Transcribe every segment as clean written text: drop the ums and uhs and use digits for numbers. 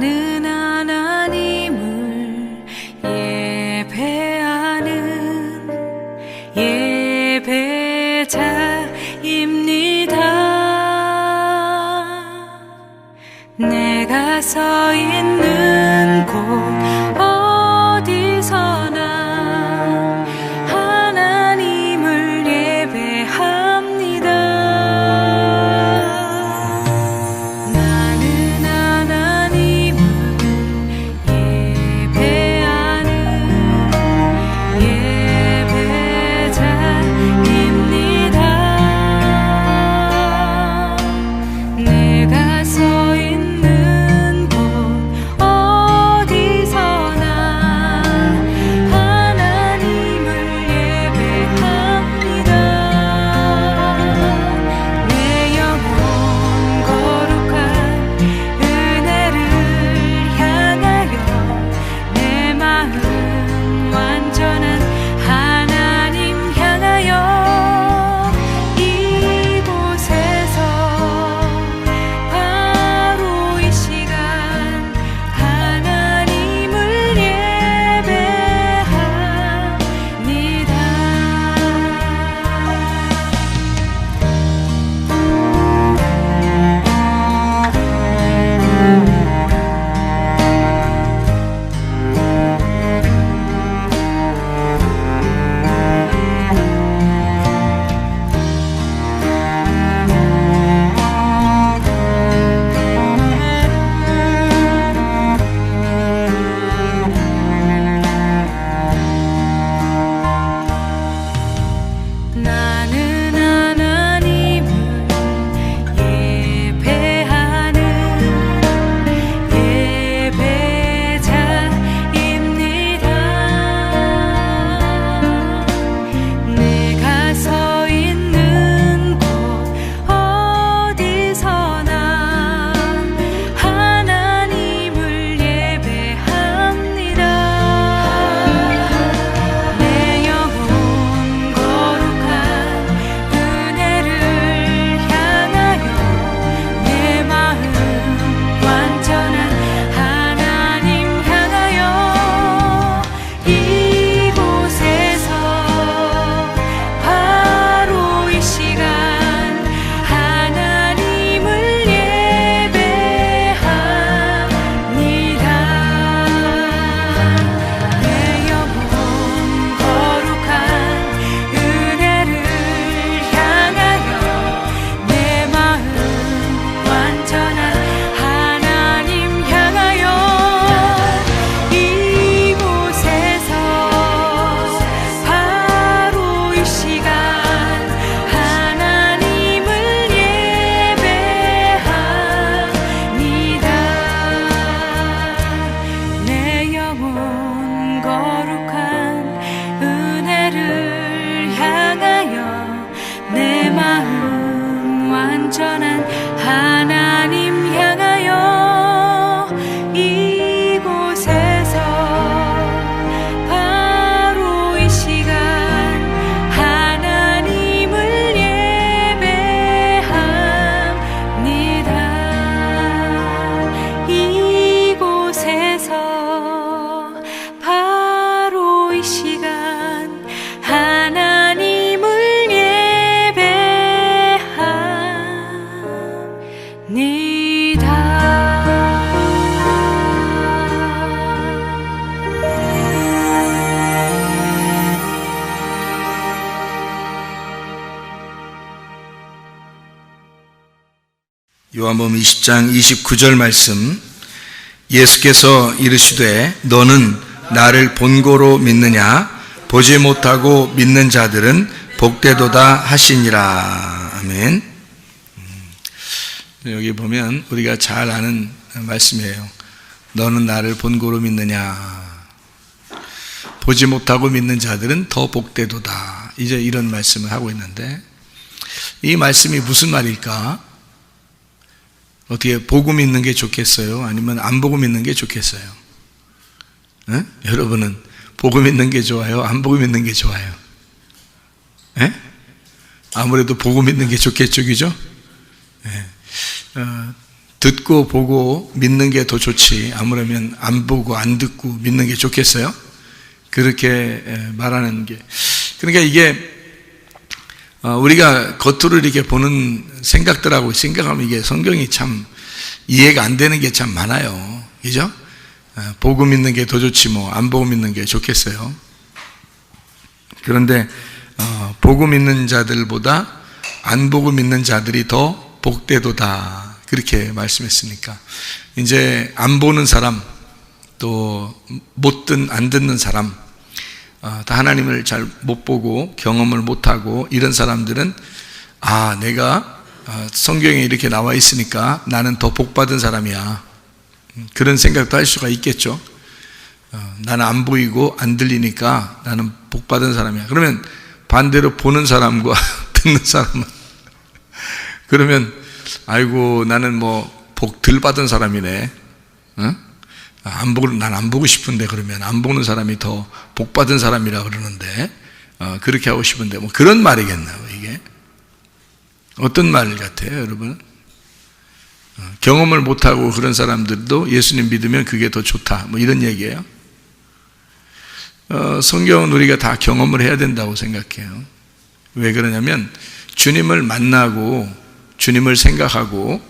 나는 하나님을 예배하는 예배자입니다. 내가 서 있는 곳 어디서나 하나님을 예배합니다. 나는 하나님을 예배하는 예배자입니다. 내가 서 있는 곳 어디서나 하나님을 예배합니다. 내 영혼 거룩한 은혜를 향하여 내 마음 완전한 하나님 향하여 이곳에서 바로 이 시간 하나님을 나는 하나님을 예배하는 예배자입니다. 내가 서 있는 곳 어디서나 하나님을 예배합니다. 내 영혼 거룩한 은혜를 향하여 내 마음 완전한 하나님 향하여 이곳에서 바로 이 시간 하나님을 예배합니다. 내 영혼 거룩한 은혜를 향하여 내 마음 완전한 하나님 향하여 이곳에서 바로 이 시간 하나님을 예배합니다. 내 영혼 거룩한 은혜를 향하여 내 마음 완전한 하나님 향하여 이곳에서 바로 이 시간 하나님을 예배합니다. 이곳에서 바로 이 시간 하나님을 요한복음 20장 29절 말씀, 예수께서 이르시되 너는 나를 본고로 믿느냐? 보지 못하고 믿는 자들은 복되도다 하시니라. 아멘. 여기 보면 우리가 잘 아는 말씀이에요. 너는 나를 본고로 믿느냐? 보지 못하고 믿는 자들은 더 복되도다. 이제 이런 말씀을 하고 있는데, 이 말씀이 무슨 말일까? 어떻게 보고 믿는 게 좋겠어요? 아니면 안 보고 믿는 게 좋겠어요? 에? 여러분은 보고 믿는 게 좋아요? 안 보고 믿는 게 좋아요? 에? 아무래도 보고 믿는 게 좋겠죠, 그죠? 듣고 보고 믿는 게 더 좋지, 아무라면 안 보고 안 듣고 믿는 게 좋겠어요? 그렇게 말하는 게, 그러니까 이게 우리가 겉으로 이렇게 보는 생각들하고 생각하면 이게 성경이 참 이해가 안 되는 게 참 많아요. 그죠? 보고 믿는 게 더 좋지 뭐 안 보고 믿는 게 좋겠어요. 그런데 보고 믿는 자들보다 안 보고 믿는 자들이 더 복되도다, 그렇게 말씀했으니까 이제 안 보는 사람, 또 안 듣는 사람, 다 하나님을 잘 못 보고 경험을 못하고 이런 사람들은 내가 성경에 이렇게 나와 있으니까 나는 더 복받은 사람이야, 그런 생각도 할 수가 있겠죠. 나는 안 보이고 안 들리니까 나는 복받은 사람이야. 그러면 반대로 보는 사람과 듣는 사람은 그러면 아이고 나는 뭐 복 덜 받은 사람이네. 난 안 보고 싶은데, 그러면 안 보는 사람이 더 복 받은 사람이라 그러는데 그렇게 하고 싶은데, 뭐 그런 말이겠나요? 이게 어떤 말 같아요, 여러분? 경험을 못하고 그런 사람들도 예수님 믿으면 그게 더 좋다, 뭐 이런 얘기예요. 성경은 우리가 다 경험을 해야 된다고 생각해요. 왜 그러냐면 주님을 만나고 주님을 생각하고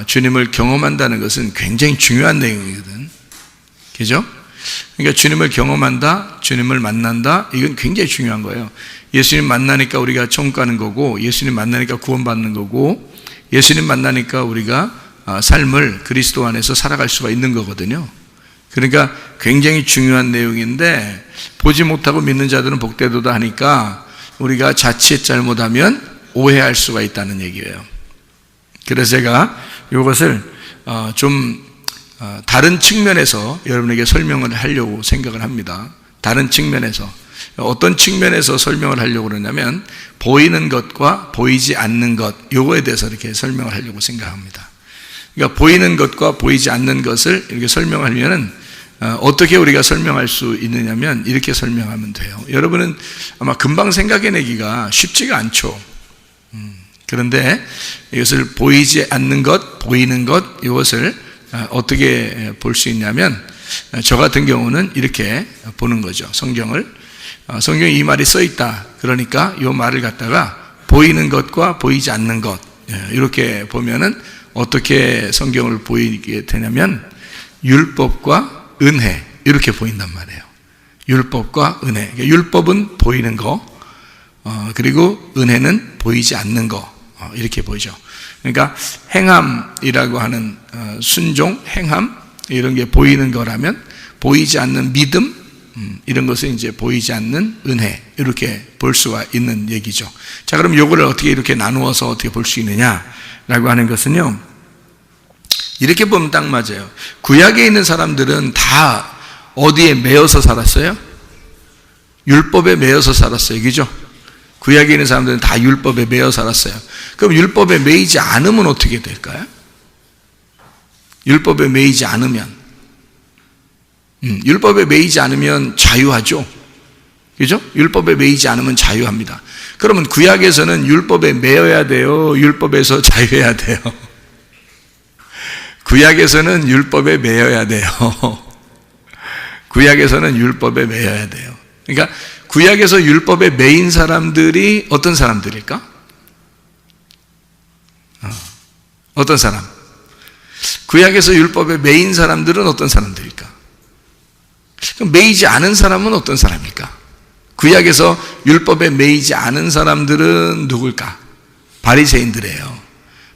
주님을 경험한다는 것은 굉장히 중요한 내용이거든. 그죠? 그러니까 주님을 경험한다, 주님을 만난다, 이건 굉장히 중요한 거예요. 예수님 만나니까 우리가 천국 가는 거고, 예수님 만나니까 구원받는 거고, 예수님 만나니까 우리가 삶을 그리스도 안에서 살아갈 수가 있는 거거든요. 그러니까 굉장히 중요한 내용인데, 보지 못하고 믿는 자들은 복되도다 하니까 우리가 자칫 잘못하면 오해할 수가 있다는 얘기예요. 그래서 제가 이것을 좀 다른 측면에서 여러분에게 설명을 하려고 생각을 합니다. 다른 측면에서. 어떤 측면에서 설명을 하려고 그러냐면 보이는 것과 보이지 않는 것, 요거에 대해서 이렇게 설명을 하려고 생각합니다. 그러니까 보이는 것과 보이지 않는 것을 이렇게 설명하려면 어떻게 우리가 설명할 수 있느냐면 이렇게 설명하면 돼요. 여러분은 아마 금방 생각해내기가 쉽지가 않죠. 그런데 이것을 보이지 않는 것, 보이는 것, 이것을 어떻게 볼 수 있냐면 저 같은 경우는 이렇게 보는 거죠. 성경에 이 말이 써 있다, 그러니까 이 말을 갖다가 보이는 것과 보이지 않는 것, 이렇게 보면은 어떻게 성경을 보이게 되냐면 율법과 은혜, 이렇게 보인단 말이에요. 율법과 은혜. 율법은 보이는 거, 그리고 은혜는 보이지 않는 거, 이렇게 보이죠. 그러니까 행함이라고 하는 순종, 행함, 이런 게 보이는 거라면 보이지 않는 믿음, 이런 것은 이제 보이지 않는 은혜, 이렇게 볼 수가 있는 얘기죠. 자, 그럼 요거를 어떻게 이렇게 나누어서 어떻게 볼 수 있느냐라고 하는 것은요, 이렇게 보면 딱 맞아요. 구약에 있는 사람들은 다 어디에 매여서 살았어요? 율법에 매여서 살았어요. 그죠? 구약에 있는 사람들은 다 율법에 매여 살았어요. 그럼 율법에 매이지 않으면 어떻게 될까요? 율법에 매이지 않으면, 율법에 매이지 않으면 자유하죠. 그죠? 율법에 매이지 않으면 자유합니다. 그러면 구약에서는 율법에 매여야 돼요? 율법에서 자유해야 돼요? 구약에서는 율법에 매여야 돼요. 구약에서는 율법에 매여야 돼요. 그러니까 구약에서 율법에 매인 사람들이 어떤 사람들일까? 어떤 사람? 구약에서 율법에 매인 사람들은 어떤 사람들일까? 그럼 매이지 않은 사람은 어떤 사람일까? 구약에서 율법에 매이지 않은 사람들은 누굴까? 바리새인들이에요.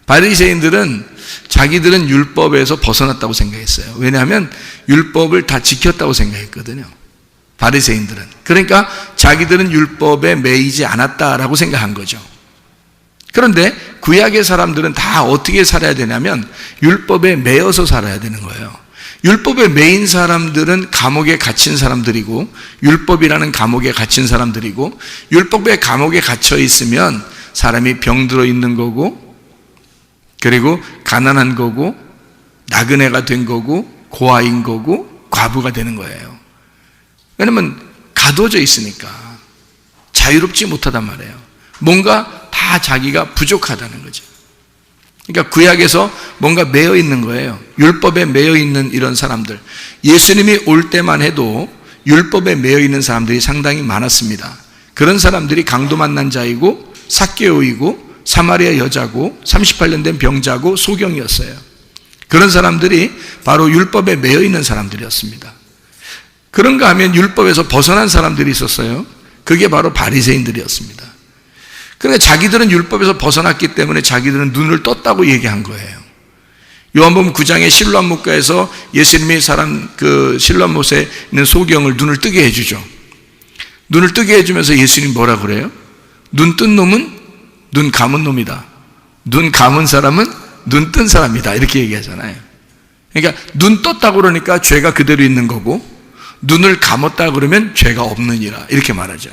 바리새인들은 자기들은 율법에서 벗어났다고 생각했어요. 왜냐하면 율법을 다 지켰다고 생각했거든요. 바리새인들은. 그러니까 자기들은 율법에 매이지 않았다라고 생각한 거죠. 그런데 구약의 사람들은 다 어떻게 살아야 되냐면 율법에 매여서 살아야 되는 거예요. 율법에 매인 사람들은 감옥에 갇힌 사람들이고, 율법이라는 감옥에 갇힌 사람들이고, 율법의 감옥에 갇혀 있으면 사람이 병들어 있는 거고, 그리고 가난한 거고, 나그네가 된 거고, 고아인 거고, 과부가 되는 거예요. 왜냐면 가둬져 있으니까 자유롭지 못하단 말이에요. 뭔가 다 자기가 부족하다는 거죠. 그러니까 구약에서 뭔가 매여 있는 거예요. 율법에 매여 있는 이런 사람들. 예수님이 올 때만 해도 율법에 매여 있는 사람들이 상당히 많았습니다. 그런 사람들이 강도 만난 자이고 삭개오이고 사마리아 여자고 38년 된 병자고 소경이었어요. 그런 사람들이 바로 율법에 매여 있는 사람들이었습니다. 그런가 하면 율법에서 벗어난 사람들이 있었어요. 그게 바로 바리새인들이었습니다. 그러니까 자기들은 율법에서 벗어났기 때문에 자기들은 눈을 떴다고 얘기한 거예요. 요한복음 9장의 실로암 목가에서 예수님이 실로암 못에 있는 소경을 눈을 뜨게 해주죠. 눈을 뜨게 해주면서 예수님이 뭐라 그래요? 눈 뜬 놈은 눈 감은 놈이다. 눈 감은 사람은 눈 뜬 사람이다. 이렇게 얘기하잖아요. 그러니까 눈 떴다 그러니까 죄가 그대로 있는 거고, 눈을 감았다 그러면 죄가 없느니라. 이렇게 말하죠.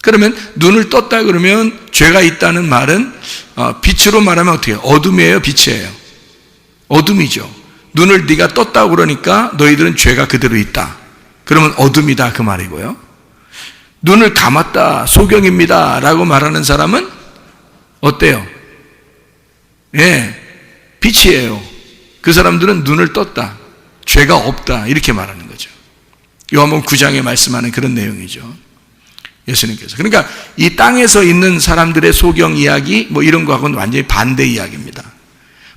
그러면 눈을 떴다 그러면 죄가 있다는 말은 빛으로 말하면 어떻게 해요? 어둠이에요? 빛이에요? 어둠이죠. 눈을 네가 떴다 그러니까 너희들은 죄가 그대로 있다. 그러면 어둠이다 그 말이고요. 눈을 감았다, 소경입니다 라고 말하는 사람은 어때요? 예, 빛이에요. 그 사람들은 눈을 떴다, 죄가 없다 이렇게 말하는 거죠. 요한복음 9장에 말씀하는 그런 내용이죠. 예수님께서. 그러니까 이 땅에서 있는 사람들의 소경 이야기 뭐 이런 거하고는 완전히 반대 이야기입니다.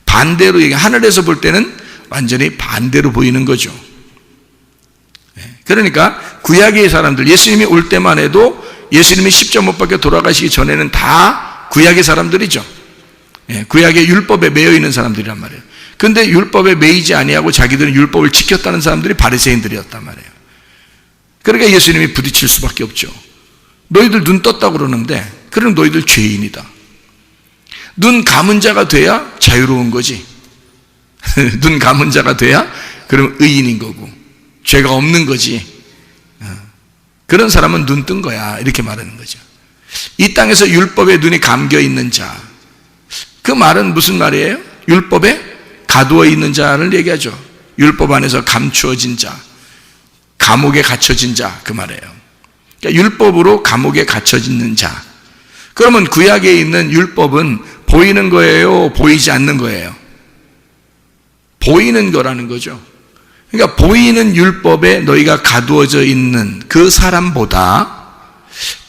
반대로 하늘에서 볼 때는 완전히 반대로 보이는 거죠. 그러니까 구약의 사람들, 예수님이 올 때만 해도 예수님이 십자가 못 박혀 돌아가시기 전에는 다 구약의 사람들이죠. 구약의 율법에 매여 있는 사람들이란 말이에요. 그런데 율법에 매이지 아니하고 자기들은 율법을 지켰다는 사람들이 바리새인들이었단 말이에요. 그러니까 예수님이 부딪힐 수밖에 없죠. 너희들 눈 떴다고 그러는데 그럼 너희들 죄인이다. 눈 감은 자가 돼야 자유로운 거지. 눈 감은 자가 돼야 그럼 의인인 거고 죄가 없는 거지. 그런 사람은 눈 뜬 거야 이렇게 말하는 거죠. 이 땅에서 율법에 눈이 감겨 있는 자, 그 말은 무슨 말이에요? 율법에 가두어 있는 자를 얘기하죠. 율법 안에서 감추어진 자, 감옥에 갇혀진 자 그 말이에요. 그러니까 율법으로 감옥에 갇혀있는 자. 그러면 구약에 있는 율법은 보이는 거예요? 보이지 않는 거예요? 보이는 거라는 거죠. 그러니까 보이는 율법에 너희가 가두어져 있는 그 사람보다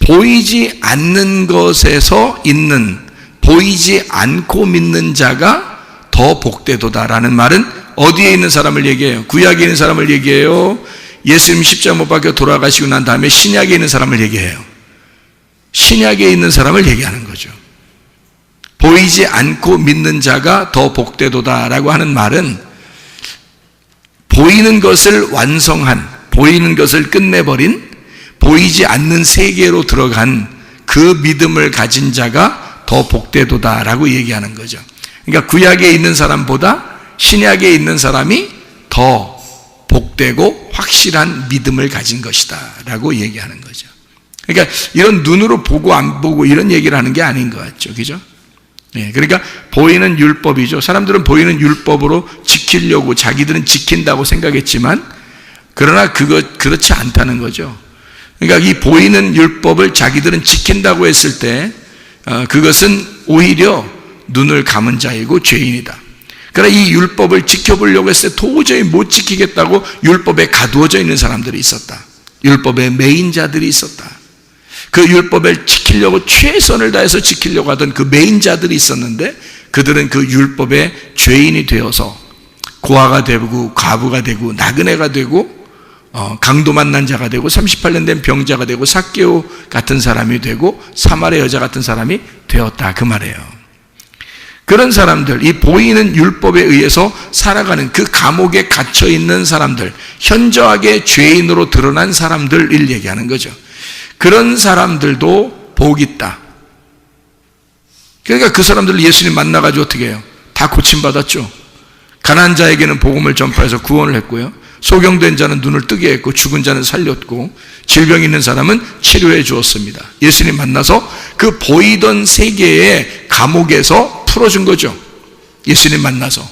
보이지 않는 것에서 있는, 보이지 않고 믿는 자가 더 복되도다라는 말은 어디에 있는 사람을 얘기해요? 구약에 있는 사람을 얘기해요? 예수님 십자가 못 박혀 돌아가시고 난 다음에 신약에 있는 사람을 얘기해요? 신약에 있는 사람을 얘기하는 거죠. 보이지 않고 믿는 자가 더 복되도다라고 하는 말은 보이는 것을 완성한, 보이는 것을 끝내버린, 보이지 않는 세계로 들어간 그 믿음을 가진 자가 더 복되도다라고 얘기하는 거죠. 그러니까 구약에 있는 사람보다 신약에 있는 사람이 더 복되고 확실한 믿음을 가진 것이다 라고 얘기하는 거죠. 그러니까 이런 눈으로 보고 안 보고 이런 얘기를 하는 게 아닌 것 같죠. 그죠? 네, 그러니까 보이는 율법이죠. 사람들은 보이는 율법으로 지키려고 자기들은 지킨다고 생각했지만 그러나 그렇지 않다는 거죠. 그러니까 이 보이는 율법을 자기들은 지킨다고 했을 때 그것은 오히려 눈을 감은 자이고 죄인이다. 그러나 이 율법을 지켜보려고 했을 때 도저히 못 지키겠다고 율법에 가두어져 있는 사람들이 있었다. 율법에 매인 자들이 있었다. 그 율법을 지키려고 최선을 다해서 지키려고 하던 그 매인 자들이 있었는데 그들은 그 율법의 죄인이 되어서 고아가 되고 과부가 되고 나그네가 되고 강도 만난 자가 되고 38년 된 병자가 되고 삭개오 같은 사람이 되고 사마리아 여자 같은 사람이 되었다 그 말이에요. 그런 사람들, 이 보이는 율법에 의해서 살아가는 그 감옥에 갇혀 있는 사람들, 현저하게 죄인으로 드러난 사람들을 얘기하는 거죠. 그런 사람들도 복이 있다. 그러니까 그 사람들을 예수님 만나가지고 어떻게 해요? 다 고침받았죠. 가난한 자에게는 복음을 전파해서 구원을 했고요. 소경된 자는 눈을 뜨게 했고 죽은 자는 살렸고 질병 있는 사람은 치료해 주었습니다. 예수님 만나서 그 보이던 세계의 감옥에서 풀어준 거죠. 예수님 만나서.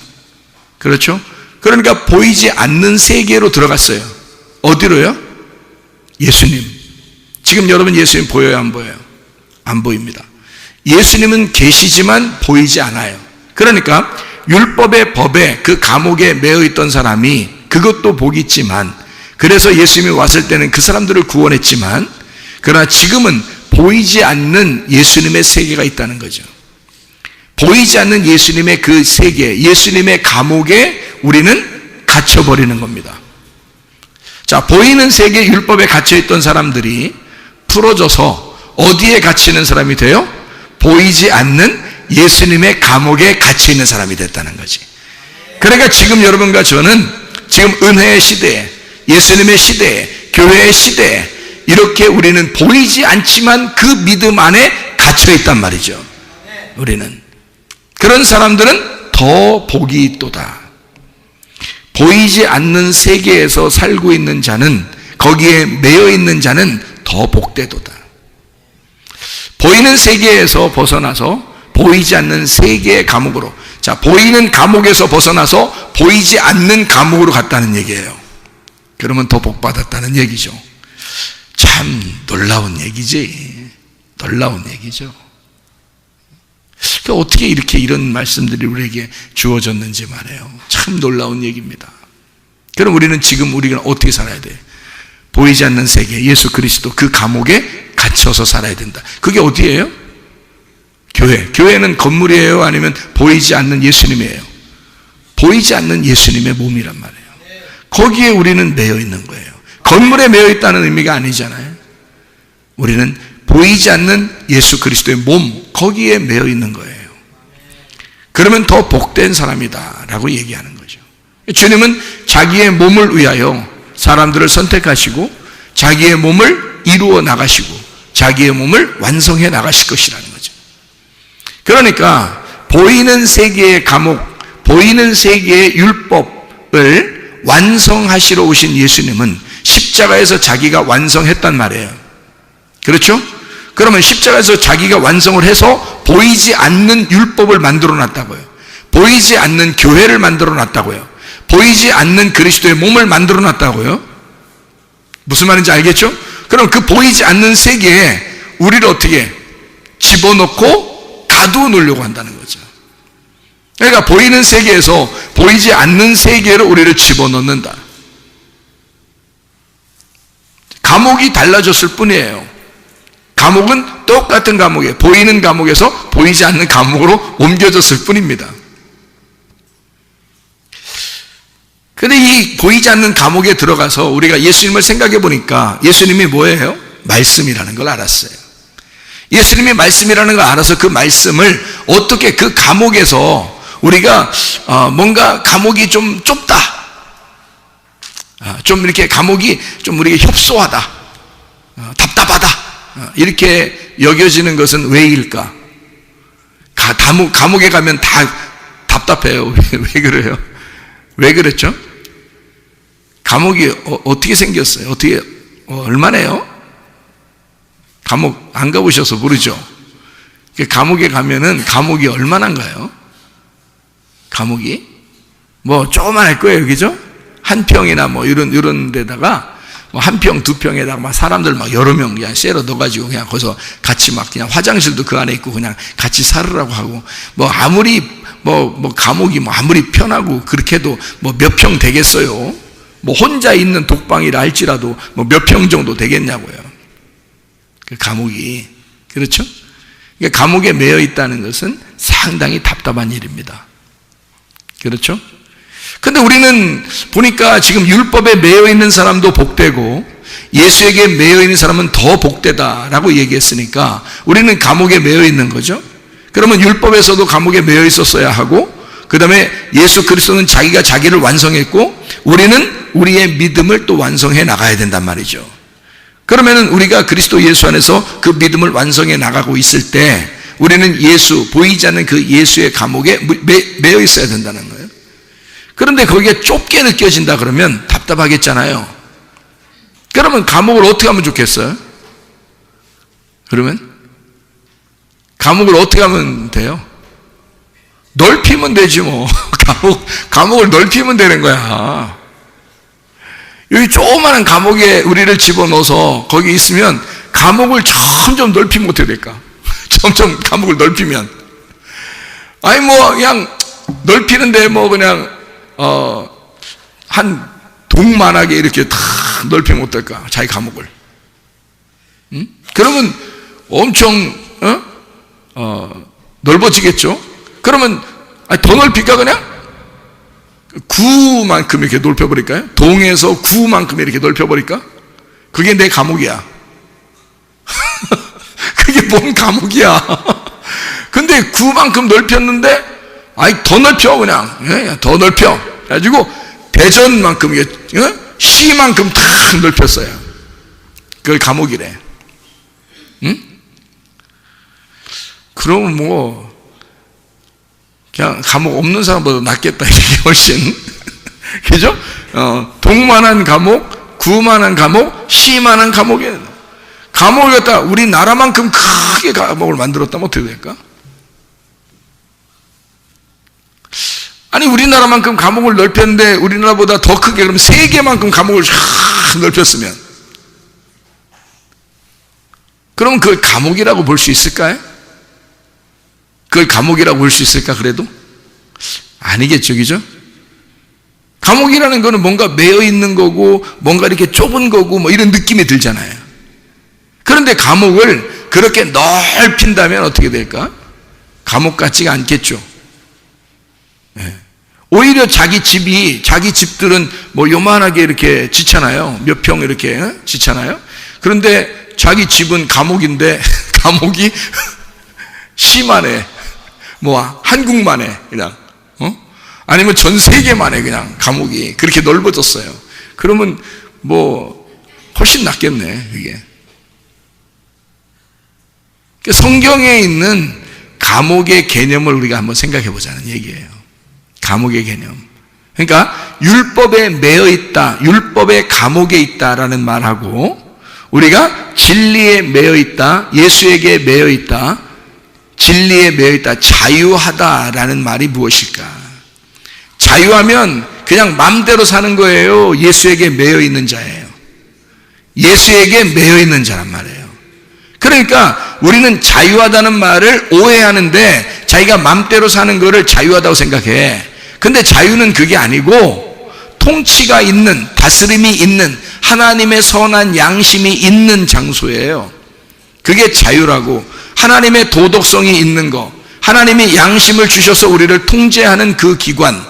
그렇죠? 그러니까 보이지 않는 세계로 들어갔어요. 어디로요? 예수님. 지금 여러분 예수님 보여요? 안 보여요? 안 보입니다. 예수님은 계시지만 보이지 않아요. 그러니까 율법의 법에 그 감옥에 매여 있던 사람이 그것도 복이 있지만, 그래서 예수님이 왔을 때는 그 사람들을 구원했지만, 그러나 지금은 보이지 않는 예수님의 세계가 있다는 거죠. 보이지 않는 예수님의 그 세계, 예수님의 감옥에 우리는 갇혀버리는 겁니다. 자, 보이는 세계 율법에 갇혀있던 사람들이 풀어져서 어디에 갇히는 사람이 돼요? 보이지 않는 예수님의 감옥에 갇혀있는 사람이 됐다는 거지. 그러니까 지금 여러분과 저는 지금 은혜의 시대에, 예수님의 시대에, 교회의 시대에 이렇게 우리는 보이지 않지만 그 믿음 안에 갇혀있단 말이죠. 우리는. 그런 사람들은 더 복이 있도다. 보이지 않는 세계에서 살고 있는 자는, 거기에 매여 있는 자는 더 복되도다. 보이는 세계에서 벗어나서 보이지 않는 세계의 감옥으로, 자, 보이는 감옥에서 벗어나서 보이지 않는 감옥으로 갔다는 얘기예요. 그러면 더 복받았다는 얘기죠. 참 놀라운 얘기지. 놀라운 얘기죠. 어떻게 이렇게 이런 말씀들이 우리에게 주어졌는지 말이에요. 참 놀라운 얘기입니다. 그럼 우리는 지금 우리가 어떻게 살아야 돼? 보이지 않는 세계, 예수 그리스도 그 감옥에 갇혀서 살아야 된다. 그게 어디예요? 교회. 교회는 건물이에요? 아니면 보이지 않는 예수님이에요? 보이지 않는 예수님의 몸이란 말이에요. 거기에 우리는 매여 있는 거예요. 건물에 매여 있다는 의미가 아니잖아요. 우리는 보이지 않는 예수 그리스도의 몸, 거기에 매여 있는 거예요. 그러면 더 복된 사람이다 라고 얘기하는 거죠. 주님은 자기의 몸을 위하여 사람들을 선택하시고 자기의 몸을 이루어 나가시고 자기의 몸을 완성해 나가실 것이라는 거죠. 그러니까 보이는 세계의 감옥, 보이는 세계의 율법을 완성하시러 오신 예수님은 십자가에서 자기가 완성했단 말이에요. 그렇죠? 그러면 십자가에서 자기가 완성을 해서 보이지 않는 율법을 만들어 놨다고요. 보이지 않는 교회를 만들어 놨다고요. 보이지 않는 그리스도의 몸을 만들어 놨다고요. 무슨 말인지 알겠죠? 그럼 그 보이지 않는 세계에 우리를 어떻게 집어넣고 가두어 놓으려고 한다는 거죠. 그러니까 보이는 세계에서 보이지 않는 세계로 우리를 집어넣는다. 감옥이 달라졌을 뿐이에요. 감옥은 똑같은 감옥에, 보이는 감옥에서 보이지 않는 감옥으로 옮겨졌을 뿐입니다. 근데 이 보이지 않는 감옥에 들어가서 우리가 예수님을 생각해 보니까 예수님이 뭐예요? 말씀이라는 걸 알았어요. 예수님이 말씀이라는 걸 알아서 그 말씀을 어떻게 그 감옥에서 우리가 뭔가 감옥이 좀 좁다, 좀 이렇게 감옥이 좀 우리에게 협소하다, 답답하다, 이렇게 여겨지는 것은 왜일까? 감옥에 가면 다 답답해요. 왜 그래요? 왜 그랬죠? 감옥이 어떻게 생겼어요? 어떻게 얼마나요? 감옥 안 가보셔서 모르죠. 감옥에 가면은 감옥이 얼마나인가요? 감옥이 뭐 조그만할 거예요, 그죠? 한 평이나 뭐 이런 데다가 뭐 한 평, 두 평에다가 막 사람들 막 여러 명 그냥 쎄러 넣어가지고 그냥 거기서 같이 막 그냥 화장실도 그 안에 있고 그냥 같이 살으라고 하고, 뭐 아무리 뭐 감옥이 뭐 아무리 편하고 그렇게 해도 뭐 몇 평 되겠어요? 뭐 혼자 있는 독방이라 할지라도 뭐 몇 평 정도 되겠냐고요. 그 감옥이. 그렇죠? 그러니까 감옥에 매여 있다는 것은 상당히 답답한 일입니다. 그렇죠? 근데 우리는 보니까 지금 율법에 매여 있는 사람도 복되고 예수에게 매여 있는 사람은 더 복되다라고 얘기했으니까 우리는 감옥에 매여 있는 거죠. 그러면 율법에서도 감옥에 매여 있었어야 하고, 그 다음에 예수 그리스도는 자기가 자기를 완성했고 우리는 우리의 믿음을 또 완성해 나가야 된단 말이죠. 그러면은 우리가 그리스도 예수 안에서 그 믿음을 완성해 나가고 있을 때 우리는 예수, 보이지 않는 그 예수의 감옥에 매여 있어야 된다는 거예요. 그런데 거기가 좁게 느껴진다 그러면 답답하겠잖아요. 그러면 감옥을 어떻게 하면 좋겠어요? 그러면 감옥을 어떻게 하면 돼요? 넓히면 되지 뭐. 감옥을 넓히면 되는 거야. 여기 조그마한 감옥에 우리를 집어넣어서 거기 있으면 감옥을 점점 넓히면 어떻게 될까? 점점 감옥을 넓히면. 아니 뭐 그냥 넓히는데 뭐 그냥 한 동만하게 이렇게 다 넓히면 어떨까? 자기 감옥을. 그러면 엄청 넓어지겠죠? 그러면 더 넓힐까 그냥? 구만큼 이렇게 넓혀버릴까요? 동에서 구만큼 이렇게 넓혀버릴까? 그게 내 감옥이야. 그게 뭔 감옥이야? 근데 구만큼 넓혔는데, 더 넓혀, 그냥. 더 넓혀. 그래가지고, 대전만큼, 시만큼 다 넓혔어요. 그걸 감옥이래. 응? 그러면 뭐, 그냥 감옥 없는 사람보다 낫겠다, 이게 훨씬. 그죠? 동만한 감옥, 구만한 감옥, 시만한 감옥이에요. 감옥을 갖다 우리나라만큼 크게 감옥을 만들었다면 어떻게 될까? 아니 우리나라만큼 감옥을 넓혔는데 우리나라보다 더 크게 그러면 세계만큼 감옥을 쫙 넓혔으면 그럼 그걸 감옥이라고 볼 수 있을까요? 그걸 감옥이라고 볼 수 있을까 그래도? 아니겠죠, 그죠? 감옥이라는 거는 뭔가 매여 있는 거고 뭔가 이렇게 좁은 거고 뭐 이런 느낌이 들잖아요. 그런데 감옥을 그렇게 넓힌다면 어떻게 될까? 감옥 같지가 않겠죠. 오히려 자기 집들은 뭐 요만하게 이렇게 짓잖아요. 몇 평 이렇게 짓잖아요. 그런데 자기 집은 감옥인데 감옥이 시만해. 뭐 한국만해 그냥. 아니면 전 세계만해 그냥 감옥이 그렇게 넓어졌어요. 그러면 뭐 훨씬 낫겠네 이게. 성경에 있는 감옥의 개념을 우리가 한번 생각해 보자는 얘기예요. 감옥의 개념. 그러니까 율법에 매여 있다, 율법의 감옥에 있다라는 말하고 우리가 진리에 매여 있다, 예수에게 매여 있다, 진리에 매여 있다, 자유하다라는 말이 무엇일까? 자유하면 그냥 마음대로 사는 거예요? 예수에게 매여 있는 자예요? 예수에게 매여 있는 자란 말이에요. 그러니까 우리는 자유하다는 말을 오해하는데 자기가 마음대로 사는 거를 자유하다고 생각해. 근데 자유는 그게 아니고 통치가 있는, 다스림이 있는 하나님의 선한 양심이 있는 장소예요. 그게 자유라고. 하나님의 도덕성이 있는 거, 하나님이 양심을 주셔서 우리를 통제하는 그 기관,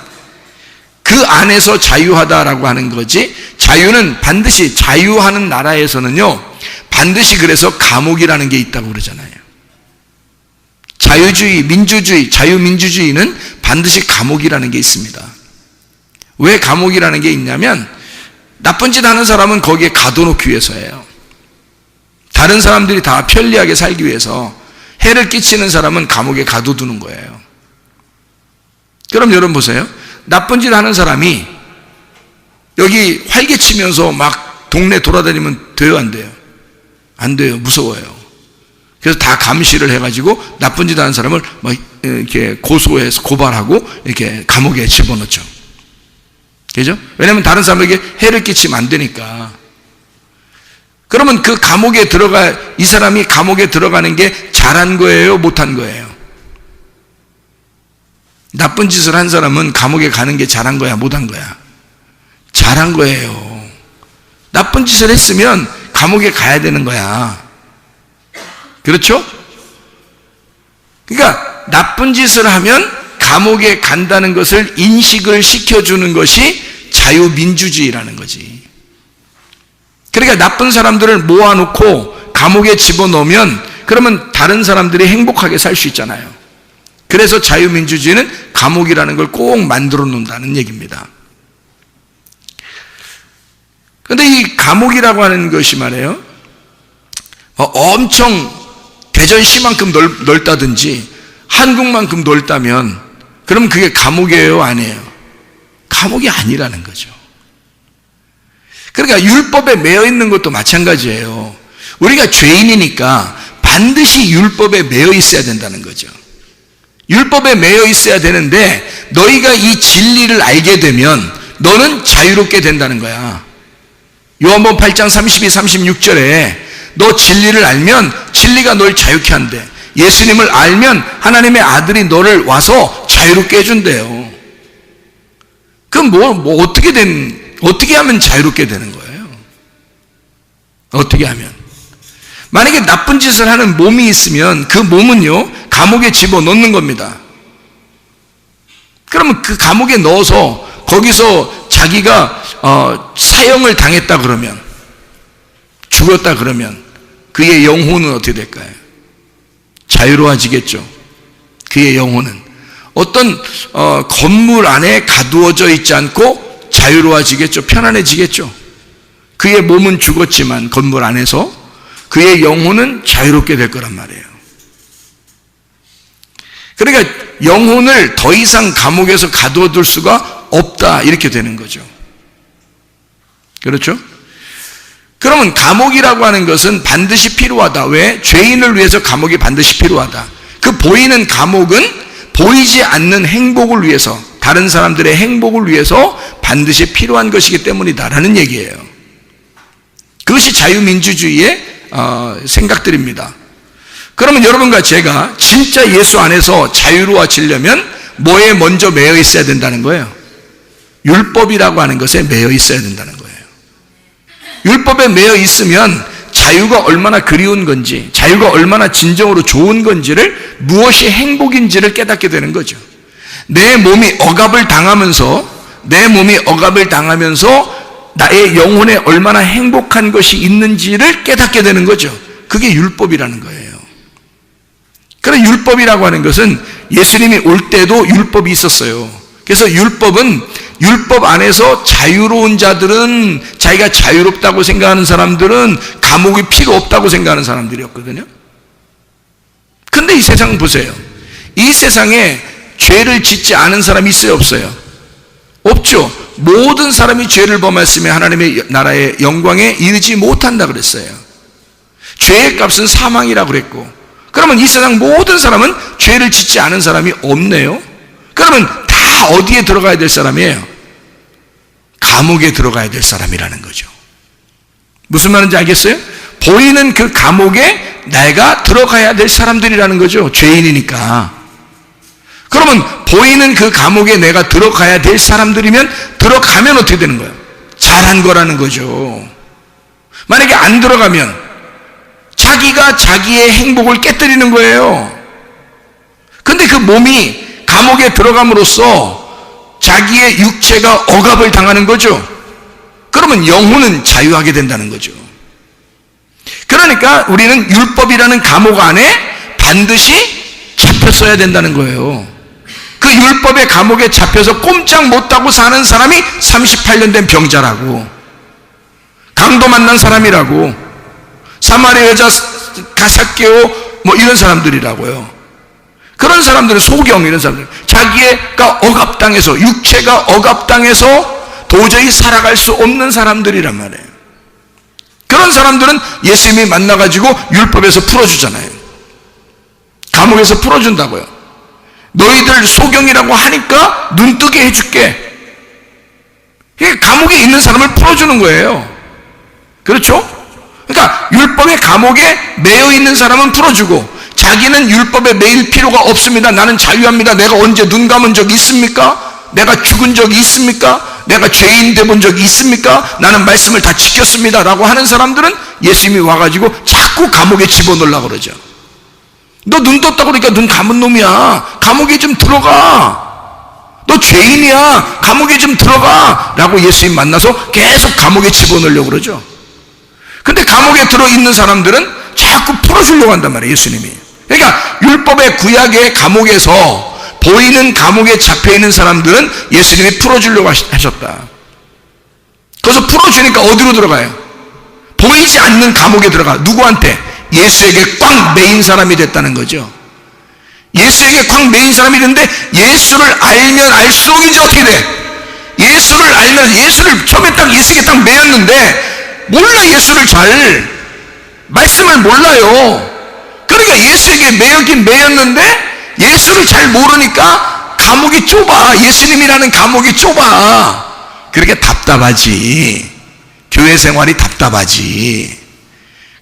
그 안에서 자유하다라고 하는 거지. 자유는 반드시, 자유하는 나라에서는요 반드시 그래서 감옥이라는 게 있다고 그러잖아요. 자유주의, 민주주의, 자유민주주의는 반드시 감옥이라는 게 있습니다. 왜 감옥이라는 게 있냐면 나쁜 짓 하는 사람은 거기에 가둬놓기 위해서예요. 다른 사람들이 다 편리하게 살기 위해서 해를 끼치는 사람은 감옥에 가둬두는 거예요. 그럼 여러분 보세요. 나쁜 짓 하는 사람이 여기 활개치면서 막 동네 돌아다니면 돼요, 안 돼요? 안 돼요. 무서워요. 그래서 다 감시를 해가지고 나쁜 짓 하는 사람을 막 이렇게 고소해서 고발하고 이렇게 감옥에 집어넣죠. 그죠? 왜냐면 다른 사람에게 해를 끼치면 안 되니까. 그러면 그 감옥에 이 사람이 감옥에 들어가는 게 잘한 거예요? 못한 거예요? 나쁜 짓을 한 사람은 감옥에 가는 게 잘한 거야? 못한 거야? 잘한 거예요. 나쁜 짓을 했으면 감옥에 가야 되는 거야. 그렇죠? 그러니까 나쁜 짓을 하면 감옥에 간다는 것을 인식을 시켜주는 것이 자유민주주의라는 거지. 그러니까 나쁜 사람들을 모아놓고 감옥에 집어넣으면 그러면 다른 사람들이 행복하게 살 수 있잖아요. 그래서 자유민주주의는 감옥이라는 걸 꼭 만들어 놓는다는 얘기입니다. 그런데 이 감옥이라고 하는 것이 말이에요, 엄청 대전시만큼 넓다든지 한국만큼 넓다면 그럼 그게 감옥이에요, 아니에요? 감옥이 아니라는 거죠. 그러니까 율법에 매여 있는 것도 마찬가지예요. 우리가 죄인이니까 반드시 율법에 매여 있어야 된다는 거죠. 율법에 매여 있어야 되는데 너희가 이 진리를 알게 되면 너는 자유롭게 된다는 거야. 요한복음 8장 32, 36절에 너 진리를 알면 진리가 널 자유케 한대. 예수님을 알면 하나님의 아들이 너를 와서 자유롭게 해준대요. 그럼 어떻게 하면 자유롭게 되는 거예요? 어떻게 하면? 만약에 나쁜 짓을 하는 몸이 있으면 그 몸은요, 감옥에 집어넣는 겁니다. 그러면 그 감옥에 넣어서 거기서 자기가 사형을 당했다 그러면, 죽었다 그러면 그의 영혼은 어떻게 될까요? 자유로워지겠죠. 그의 영혼은 어떤 건물 안에 가두어져 있지 않고 자유로워지겠죠. 편안해지겠죠. 그의 몸은 죽었지만 건물 안에서 그의 영혼은 자유롭게 될 거란 말이에요. 그러니까 영혼을 더 이상 감옥에서 가두어둘 수가 없다, 이렇게 되는 거죠. 그렇죠? 그러면 감옥이라고 하는 것은 반드시 필요하다. 왜? 죄인을 위해서 감옥이 반드시 필요하다. 그 보이는 감옥은 보이지 않는 행복을 위해서, 다른 사람들의 행복을 위해서 반드시 필요한 것이기 때문이다라는 얘기예요. 그것이 자유민주주의의 생각들입니다. 그러면 여러분과 제가 진짜 예수 안에서 자유로워지려면 뭐에 먼저 매여 있어야 된다는 거예요? 율법이라고 하는 것에 매여 있어야 된다는 거예요. 율법에 매여 있으면 자유가 얼마나 그리운 건지, 자유가 얼마나 진정으로 좋은 건지를, 무엇이 행복인지를 깨닫게 되는 거죠. 내 몸이 억압을 당하면서 나의 영혼에 얼마나 행복한 것이 있는지를 깨닫게 되는 거죠. 그게 율법이라는 거예요. 그래서 율법이라고 하는 것은 예수님이 올 때도 율법이 있었어요. 그래서 율법 안에서 자유로운 자들은, 자기가 자유롭다고 생각하는 사람들은 감옥이 필요 없다고 생각하는 사람들이었거든요. 근데 이 세상 보세요. 이 세상에 죄를 짓지 않은 사람이 있어요, 없어요? 없죠. 모든 사람이 죄를 범했으면 하나님의 나라의 영광에 이르지 못한다 그랬어요. 죄의 값은 사망이라고 그랬고, 그러면 이 세상 모든 사람은 죄를 짓지 않은 사람이 없네요. 그러면 다 어디에 들어가야 될 사람이에요? 감옥에 들어가야 될 사람이라는 거죠. 무슨 말인지 알겠어요? 보이는 그 감옥에 내가 들어가야 될 사람들이라는 거죠. 죄인이니까. 그러면 보이는 그 감옥에 내가 들어가야 될 사람들이면, 들어가면 어떻게 되는 거예요? 잘한 거라는 거죠. 만약에 안 들어가면 자기가 자기의 행복을 깨뜨리는 거예요. 근데 그 몸이 감옥에 들어감으로써 자기의 육체가 억압을 당하는 거죠. 그러면 영혼은 자유하게 된다는 거죠. 그러니까 우리는 율법이라는 감옥 안에 반드시 잡혔어야 된다는 거예요. 그 율법의 감옥에 잡혀서 꼼짝 못하고 사는 사람이 38년 된 병자라고, 강도 만난 사람이라고, 사마리아 여자 가삭개오 이런 사람들이라고요. 그런 사람들은 소경, 이런 사람들, 자기가 억압당해서, 육체가 억압당해서 도저히 살아갈 수 없는 사람들이란 말이에요. 그런 사람들은 예수님이 만나가지고 율법에서 풀어주잖아요. 감옥에서 풀어준다고요. 너희들 소경이라고 하니까 눈뜨게 해줄게. 감옥에 있는 사람을 풀어주는 거예요. 그렇죠? 그러니까 율법의 감옥에 매여 있는 사람은 풀어주고, 자기는 율법에 매일 필요가 없습니다. 나는 자유합니다. 내가 언제 눈 감은 적 있습니까? 내가 죽은 적이 있습니까? 내가 죄인 돼본 적이 있습니까? 나는 말씀을 다 지켰습니다 라고 하는 사람들은 예수님이 와가지고 자꾸 감옥에 집어넣으려고 그러죠. 너 눈 떴다고 그러니까 눈 감은 놈이야. 감옥에 좀 들어가. 너 죄인이야. 감옥에 좀 들어가 라고 예수님 만나서 계속 감옥에 집어넣으려고 그러죠. 근데 감옥에 들어있는 사람들은 자꾸 풀어주려고 한단 말이에요, 예수님이. 그러니까 율법의 구약의 감옥에서, 보이는 감옥에 잡혀있는 사람들은 예수님이 풀어주려고 하셨다. 그래서 풀어주니까 어디로 들어가요? 보이지 않는 감옥에 들어가. 누구한테? 예수에게 꽉 매인 사람이 됐다는 거죠. 예수에게 꽉 매인 사람이 됐는데, 예수를 알면 알수록 이제 어떻게 돼? 예수를 알면, 예수를 처음에 딱 예수에게 딱 매였는데 몰라. 예수를 잘, 말씀을 몰라요. 그러니까 예수에게 매였긴 매였는데 예수를 잘 모르니까 감옥이 좁아. 예수님이라는 감옥이 좁아. 그렇게 답답하지. 교회 생활이 답답하지.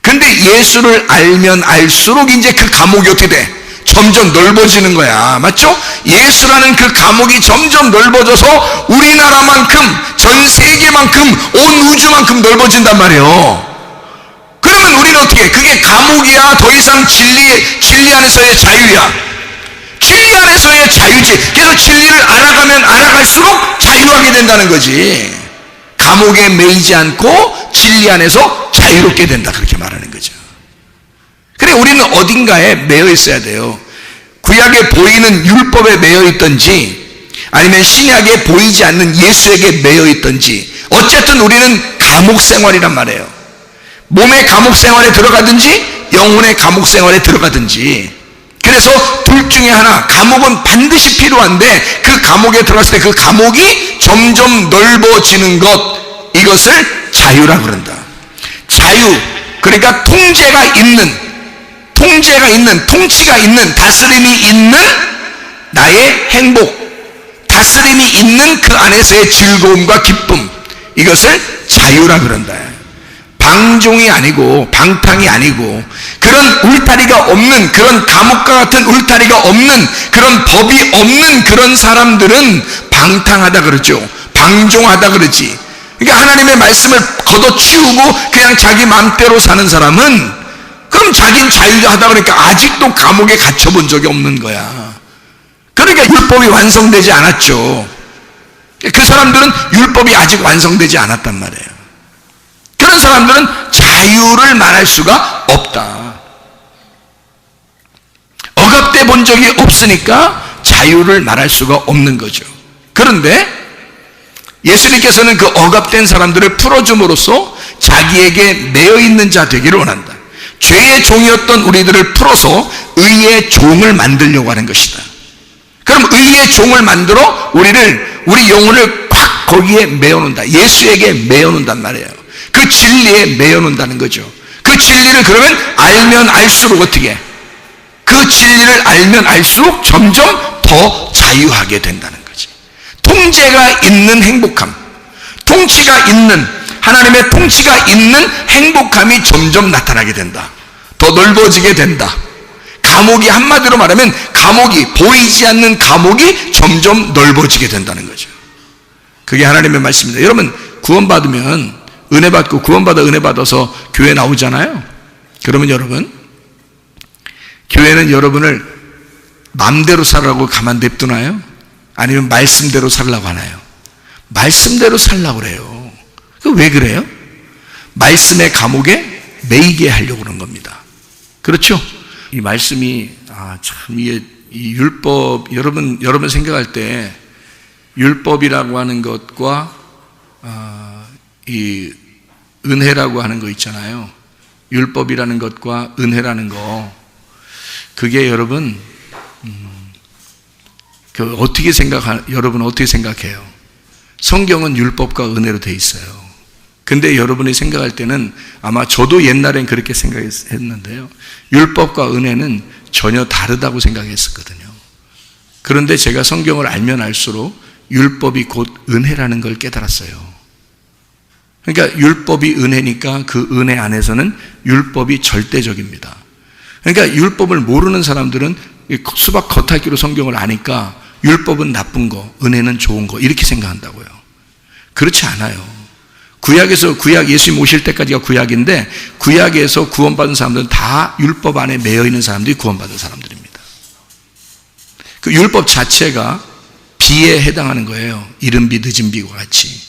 근데 예수를 알면 알수록 이제 그 감옥이 어떻게 돼? 점점 넓어지는 거야. 맞죠? 예수라는 그 감옥이 점점 넓어져서 우리나라만큼, 전 세계만큼, 온 우주만큼 넓어진단 말이에요. 그러면 우리는 어떻게 해? 그게 감옥이야? 더 이상 진리 안에서의 자유야? 진리 안에서의 자유지. 그래서 진리를 알아가면 알아갈수록 자유하게 된다는 거지. 감옥에 매이지 않고 진리 안에서 자유롭게 된다, 그렇게 말하는 거죠. 그래, 우리는 어딘가에 매여 있어야 돼요. 구약에 보이는 율법에 매여 있든지 아니면 신약에 보이지 않는 예수에게 매여 있든지, 어쨌든 우리는 감옥 생활이란 말이에요. 몸의 감옥 생활에 들어가든지 영혼의 감옥 생활에 들어가든지. 그래서 둘 중에 하나, 감옥은 반드시 필요한데 그 감옥에 들어갔을 때 그 감옥이 점점 넓어지는 것, 이것을 자유라 그런다. 자유, 그러니까 통치가 있는, 다스림이 있는 나의 행복, 다스림이 있는 그 안에서의 즐거움과 기쁨, 이것을 자유라 그런다. 방종이 아니고 방탕이 아니고 그런 울타리가 없는, 그런 감옥과 같은 울타리가 없는, 그런 법이 없는 그런 사람들은 방탕하다 그러죠. 방종하다 그러지. 그러니까 하나님의 말씀을 걷어치우고 그냥 자기 마음대로 사는 사람은, 그럼 자기는 자유하다 그러니까 아직도 감옥에 갇혀본 적이 없는 거야. 그러니까 율법이 완성되지 않았죠. 그 사람들은 율법이 아직 완성되지 않았단 말이에요. 그런 사람들은 자유를 말할 수가 없다. 억압돼 본 적이 없으니까 자유를 말할 수가 없는 거죠. 그런데 예수님께서는 그 억압된 사람들을 풀어줌으로써 자기에게 매여있는 자 되기를 원한다. 죄의 종이었던 우리들을 풀어서 의의 종을 만들려고 하는 것이다. 그럼 의의 종을 만들어 우리 영혼을 꽉 거기에 매어놓는다. 예수에게 매어놓는단 말이에요. 그 진리에 매어놓는다는 거죠. 그 진리를 그러면 알면 알수록 어떻게 해? 그 진리를 알면 알수록 점점 더 자유하게 된다는 거지. 통제가 있는 행복함, 통치가 있는, 하나님의 통치가 있는 행복함이 점점 나타나게 된다. 더 넓어지게 된다. 감옥이, 한마디로 말하면 감옥이, 보이지 않는 감옥이 점점 넓어지게 된다는 거죠. 그게 하나님의 말씀입니다. 여러분, 구원받으면 은혜 받고, 구원받아 은혜 받아서 교회 나오잖아요. 그러면 여러분, 교회는 여러분을 마음대로 살라고 가만 냅두나요? 아니면 말씀대로 살라고 하나요? 말씀대로 살라고 그래요. 왜 그래요? 말씀의 감옥에 매이게 하려고 그런 겁니다. 그렇죠? 이 말씀이, 참, 이게, 이 율법, 여러분 생각할 때, 율법이라고 하는 것과, 이 은혜라고 하는 거 있잖아요. 율법이라는 것과 은혜라는 거, 그게 여러분, 여러분 어떻게 생각해요? 성경은 율법과 은혜로 돼 있어요. 근데 여러분이 생각할 때는, 아마 저도 옛날엔 그렇게 생각했는데요, 율법과 은혜는 전혀 다르다고 생각했었거든요. 그런데 제가 성경을 알면 알수록 율법이 곧 은혜라는 걸 깨달았어요. 그러니까 율법이 은혜니까 그 은혜 안에서는 율법이 절대적입니다. 그러니까 율법을 모르는 사람들은 수박 겉핥기로 성경을 아니까 율법은 나쁜 거, 은혜는 좋은 거, 이렇게 생각한다고요. 그렇지 않아요. 구약, 예수님 오실 때까지가 구약인데, 구약에서 구원받은 사람들은 다 율법 안에 매여있는 사람들이 구원받은 사람들입니다. 그 율법 자체가 비에 해당하는 거예요. 이른 비, 늦은 비와 같이.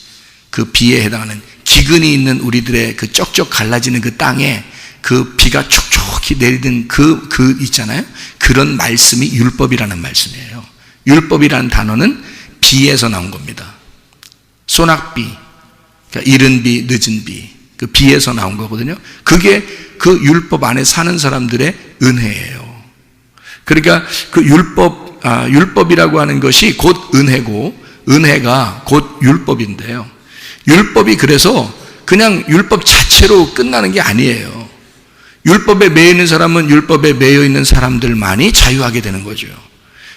그 비에 해당하는, 기근이 있는 우리들의 그 쩍쩍 갈라지는 그 땅에 그 비가 촉촉히 내리는 그 있잖아요. 그런 말씀이 율법이라는 말씀이에요. 율법이라는 단어는 비에서 나온 겁니다. 소낙비, 그러니까 이른 비, 늦은 비, 그 비에서 나온 거거든요. 그게 그 율법 안에 사는 사람들의 은혜예요. 그러니까 그 율법이라고 하는 것이 곧 은혜고, 은혜가 곧 율법인데요. 율법이 그래서 그냥 율법 자체로 끝나는 게 아니에요. 율법에 매여 있는 사람은 율법에 매여 있는 사람들만이 자유하게 되는 거죠.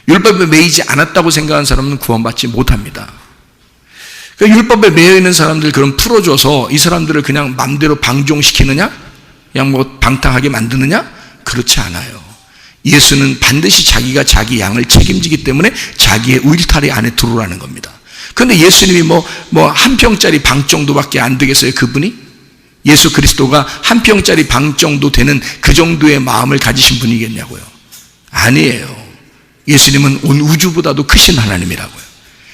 율법에 매이지 않았다고 생각하는 사람은 구원받지 못합니다. 율법에 매여 있는 사람들 그럼 풀어줘서 이 사람들을 그냥 맘대로 방종시키느냐? 그냥 뭐 방탕하게 만드느냐? 그렇지 않아요. 예수는 반드시 자기가 자기 양을 책임지기 때문에 자기의 울타리 안에 들어오라는 겁니다. 그런데 예수님이 한 평짜리 방 정도밖에 안 되겠어요, 그분이? 예수 그리스도가 한 평짜리 방 정도 되는 그 정도의 마음을 가지신 분이겠냐고요? 아니에요. 예수님은 온 우주보다도 크신 하나님이라고요.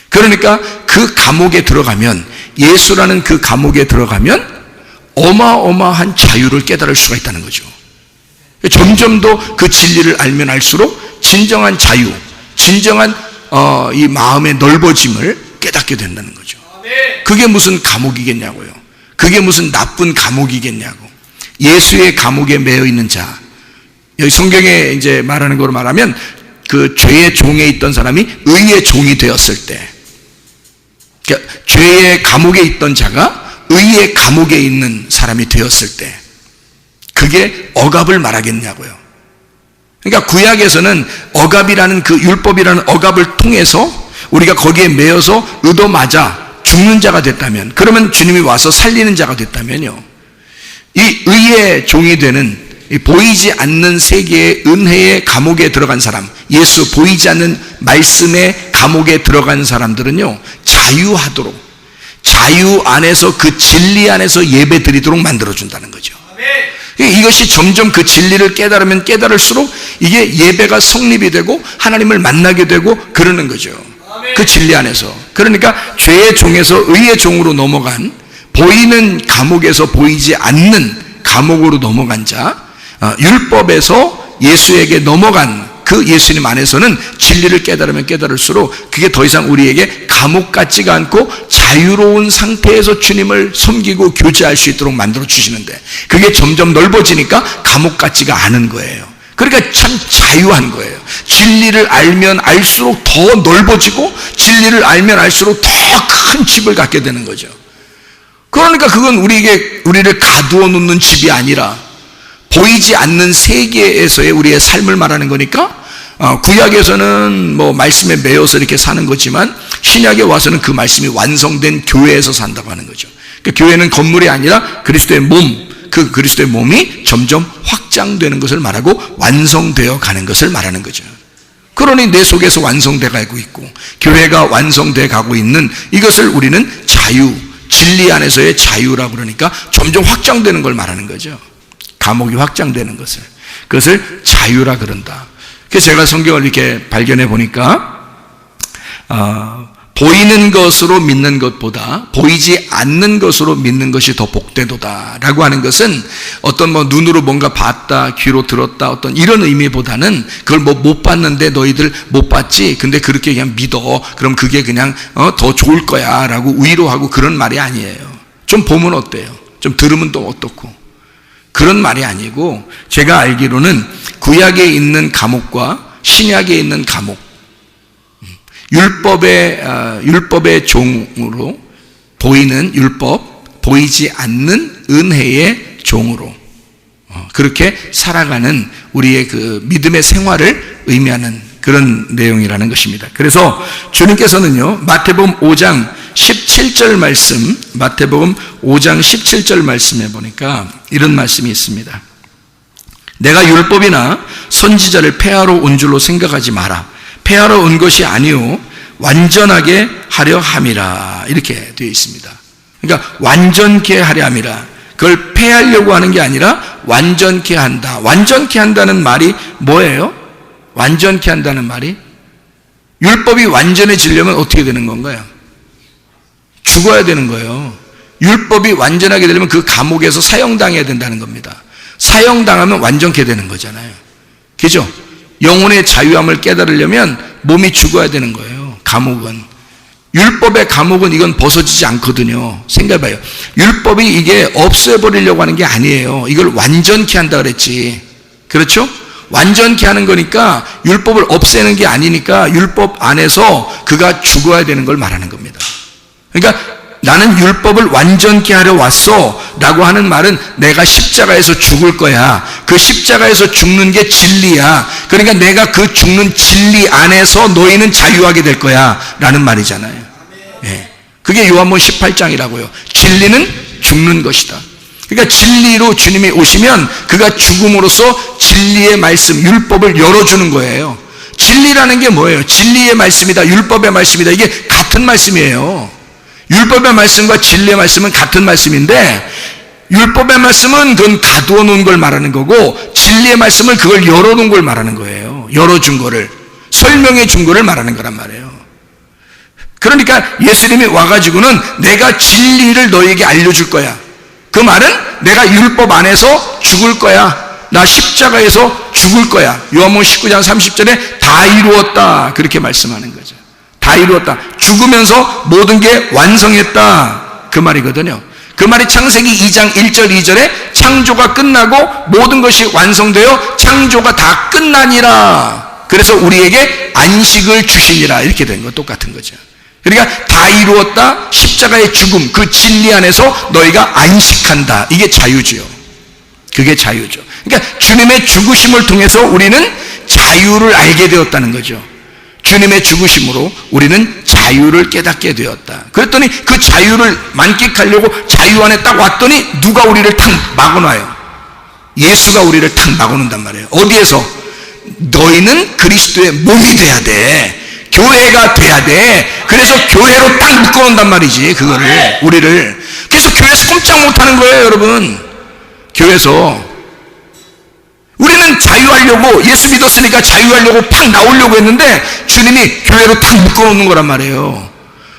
그러니까 그 감옥에 들어가면, 예수라는 그 감옥에 들어가면 어마어마한 자유를 깨달을 수가 있다는 거죠. 점점 더 그 진리를 알면 알수록 진정한 자유, 진정한 이 마음의 넓어짐을 깨닫게 된다는 거죠. 그게 무슨 감옥이겠냐고요. 그게 무슨 나쁜 감옥이겠냐고. 예수의 감옥에 매여 있는 자, 여기 성경에 이제 말하는 거로 말하면 그 죄의 종에 있던 사람이 의의 종이 되었을 때, 그러니까 죄의 감옥에 있던 자가 의의 감옥에 있는 사람이 되었을 때, 그게 억압을 말하겠냐고요. 그러니까 구약에서는 억압이라는 그 율법이라는 억압을 통해서 우리가 거기에 매여서 얻어맞아 죽는 자가 됐다면, 그러면 주님이 와서 살리는 자가 됐다면요, 이 의의 종이 되는 이 보이지 않는 세계의 은혜의 감옥에 들어간 사람, 예수 보이지 않는 말씀의 감옥에 들어간 사람들은요, 자유하도록, 자유 안에서 그 진리 안에서 예배 드리도록 만들어준다는 거죠. 이것이 점점 그 진리를 깨달으면 깨달을수록 이게 예배가 성립이 되고 하나님을 만나게 되고 그러는 거죠. 그 진리 안에서. 그러니까 죄의 종에서 의의 종으로 넘어간, 보이는 감옥에서 보이지 않는 감옥으로 넘어간 자, 율법에서 예수에게 넘어간 그 예수님 안에서는 진리를 깨달으면 깨달을수록 그게 더 이상 우리에게 감옥 같지가 않고 자유로운 상태에서 주님을 섬기고 교제할 수 있도록 만들어 주시는데, 그게 점점 넓어지니까 감옥 같지가 않은 거예요. 그러니까 참 자유한 거예요. 진리를 알면 알수록 더 넓어지고, 진리를 알면 알수록 더 큰 집을 갖게 되는 거죠. 그러니까 그건 우리를 가두어 놓는 집이 아니라 보이지 않는 세계에서의 우리의 삶을 말하는 거니까, 구약에서는 말씀에 매여서 이렇게 사는 거지만 신약에 와서는 그 말씀이 완성된 교회에서 산다고 하는 거죠. 그러니까 교회는 건물이 아니라 그리스도의 몸, 그 그리스도의 몸이 점점 확장되는 것을 말하고 완성되어 가는 것을 말하는 거죠. 그러니 내 속에서 완성돼 가고 있고 교회가 완성돼 가고 있는 이것을 우리는 자유, 진리 안에서의 자유라고 그러니까 점점 확장되는 걸 말하는 거죠. 감옥이 확장되는 것을, 그것을 자유라 그런다. 그래서 제가 성경을 이렇게 발견해 보니까 보이는 것으로 믿는 것보다 보이지 않는 것으로 믿는 것이 더 복되도다 라고 하는 것은 어떤 눈으로 뭔가 봤다, 귀로 들었다, 어떤 이런 의미보다는 그걸 못 봤는데 너희들 못 봤지, 근데 그렇게 그냥 믿어, 그럼 그게 그냥 더 좋을 거야 라고 위로하고 그런 말이 아니에요. 좀 보면 어때요? 좀 들으면 또 어떻고, 그런 말이 아니고, 제가 알기로는 구약에 있는 감옥과 신약에 있는 감옥, 율법의 종으로 보이는 율법, 보이지 않는 은혜의 종으로 그렇게 살아가는 우리의 그 믿음의 생활을 의미하는 그런 내용이라는 것입니다. 그래서 주님께서는요, 마태복음 5장 17절 말씀, 마태복음 5장 17절 말씀에 보니까 이런 말씀이 있습니다. 내가 율법이나 선지자를 폐하러 온 줄로 생각하지 마라. 폐하러 온 것이 아니요 완전하게 하려 함이라, 이렇게 되어 있습니다. 그러니까 완전케 하려 함이라, 그걸 폐하려고 하는 게 아니라 완전케 한다. 완전케 한다는 말이 뭐예요? 완전케 한다는 말이, 율법이 완전해지려면 어떻게 되는 건가요? 죽어야 되는 거예요. 율법이 완전하게 되려면 그 감옥에서 사형당해야 된다는 겁니다. 사형당하면 완전케 되는 거잖아요. 그죠? 영혼의 자유함을 깨달으려면 몸이 죽어야 되는 거예요. 감옥은, 율법의 감옥은 이건 벗어지지 않거든요. 생각해봐요. 율법이 이게 없애버리려고 하는 게 아니에요. 이걸 완전케 한다 그랬지. 그렇죠? 완전케 하는 거니까 율법을 없애는 게 아니니까 율법 안에서 그가 죽어야 되는 걸 말하는 겁니다. 그러니까 나는 율법을 완전케 하려 왔어 라고 하는 말은 내가 십자가에서 죽을 거야. 그 십자가에서 죽는 게 진리야. 그러니까 내가 그 죽는 진리 안에서 너희는 자유하게 될 거야 라는 말이잖아요. 예. 그게 요한복음 18장이라고요. 진리는 죽는 것이다. 그러니까 진리로 주님이 오시면 그가 죽음으로써 진리의 말씀, 율법을 열어주는 거예요. 진리라는 게 뭐예요? 진리의 말씀이다, 율법의 말씀이다. 이게 같은 말씀이에요. 율법의 말씀과 진리의 말씀은 같은 말씀인데, 율법의 말씀은 그건 가두어 놓은 걸 말하는 거고, 진리의 말씀을 그걸 열어놓은 걸 말하는 거예요. 열어준 거를, 설명해 준 거를 말하는 거란 말이에요. 그러니까 예수님이 와가지고는 내가 진리를 너에게 알려줄 거야. 그 말은 내가 율법 안에서 죽을 거야. 나 십자가에서 죽을 거야. 요한복음 19장 30절에 다 이루었다, 그렇게 말씀하는 거죠. 다 이루었다. 죽으면서 모든 게 완성했다, 그 말이거든요. 그 말이 창세기 2장 1절 2절에 창조가 끝나고 모든 것이 완성되어 창조가 다 끝나니라, 그래서 우리에게 안식을 주시니라, 이렇게 된 거 똑같은 거죠. 그러니까 다 이루었다, 십자가의 죽음, 그 진리 안에서 너희가 안식한다. 이게 자유죠. 그게 자유죠. 그러니까 주님의 죽으심을 통해서 우리는 자유를 알게 되었다는 거죠. 주님의 죽으심으로 우리는 자유를 깨닫게 되었다. 그랬더니 그 자유를 만끽하려고 자유 안에 딱 왔더니 누가 우리를 탁 막아놔요. 예수가 우리를 탁 막아놓는단 말이에요. 어디에서? 너희는 그리스도의 몸이 돼야 돼. 교회가 돼야 돼. 그래서 교회로 딱 묶어놓는단 말이지, 그거를, 우리를. 그래서 교회에서 꼼짝 못하는 거예요, 여러분. 교회에서 우리는 자유하려고, 예수 믿었으니까 자유하려고 팍 나오려고 했는데 주님이 교회로 탁 묶어놓는 거란 말이에요.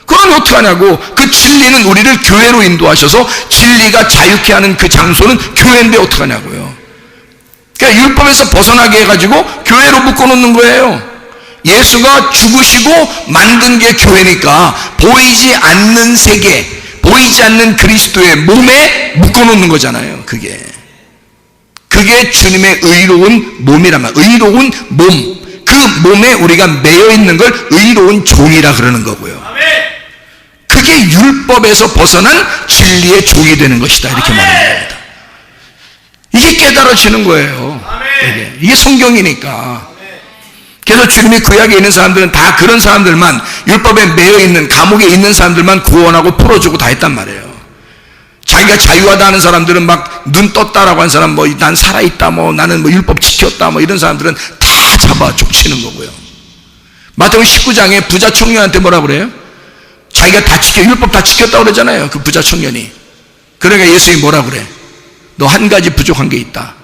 그럼 어떡하냐고. 그 진리는 우리를 교회로 인도하셔서 진리가 자유케 하는 그 장소는 교회인데 어떡하냐고요. 그러니까 율법에서 벗어나게 해가지고 교회로 묶어놓는 거예요. 예수가 죽으시고 만든 게 교회니까 보이지 않는 세계, 보이지 않는 그리스도의 몸에 묶어놓는 거잖아요. 그게 주님의 의로운 몸이란 말. 의로운 몸, 그 몸에 우리가 매여 있는 걸 의로운 종이라 그러는 거고요. 그게 율법에서 벗어난 진리의 종이 되는 것이다, 이렇게 말하는 겁니다. 이게 깨달아지는 거예요. 이게 성경이니까. 그래서 주님이 구약에 있는 사람들은 다 그런 사람들만, 율법에 매여 있는, 감옥에 있는 사람들만 구원하고 풀어주고 다 했단 말이에요. 자기가 자유하다 하는 사람들은 막 눈 떴다라고 한 사람, 뭐 난 살아있다, 뭐 나는 뭐 율법 지켰다, 뭐 이런 사람들은 다 잡아 족치는 거고요. 마태복음 19장에 부자 청년한테 뭐라 그래요? 자기가 다 율법 다 지켰다고 그러잖아요, 그 부자 청년이. 그러니까 예수님이 뭐라 그래? 너 한 가지 부족한 게 있다.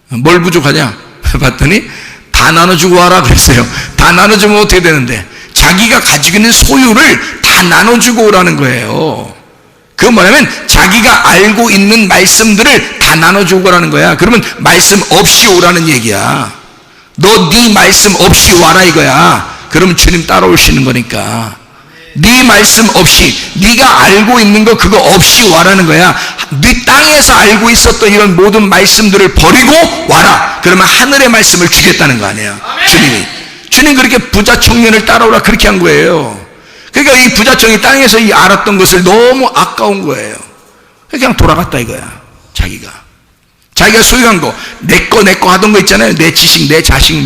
뭘 부족하냐? 봤더니 다 나눠주고 와라 그랬어요. 다 나눠주면 어떻게 되는데? 자기가 가지고 있는 소유를 다 나눠주고 오라는 거예요. 그건 뭐냐면 자기가 알고 있는 말씀들을 다 나눠주고 오라는 거야. 그러면 말씀 없이 오라는 얘기야. 너 네 말씀 없이 와라 이거야. 그러면 주님 따라오시는 거니까. 네 말씀 없이, 네가 알고 있는 거 그거 없이 와라는 거야. 네 땅에서 알고 있었던 이런 모든 말씀들을 버리고 와라. 그러면 하늘의 말씀을 주겠다는 거 아니에요. 주님 그렇게 부자 청년을 따라오라 그렇게 한 거예요. 그러니까 이 부자 청년이 땅에서 이 알았던 것을 너무 아까운 거예요. 그냥 돌아갔다 이거야. 자기가 소유한 거, 내 거 하던 거 있잖아요. 내 지식, 내 자식,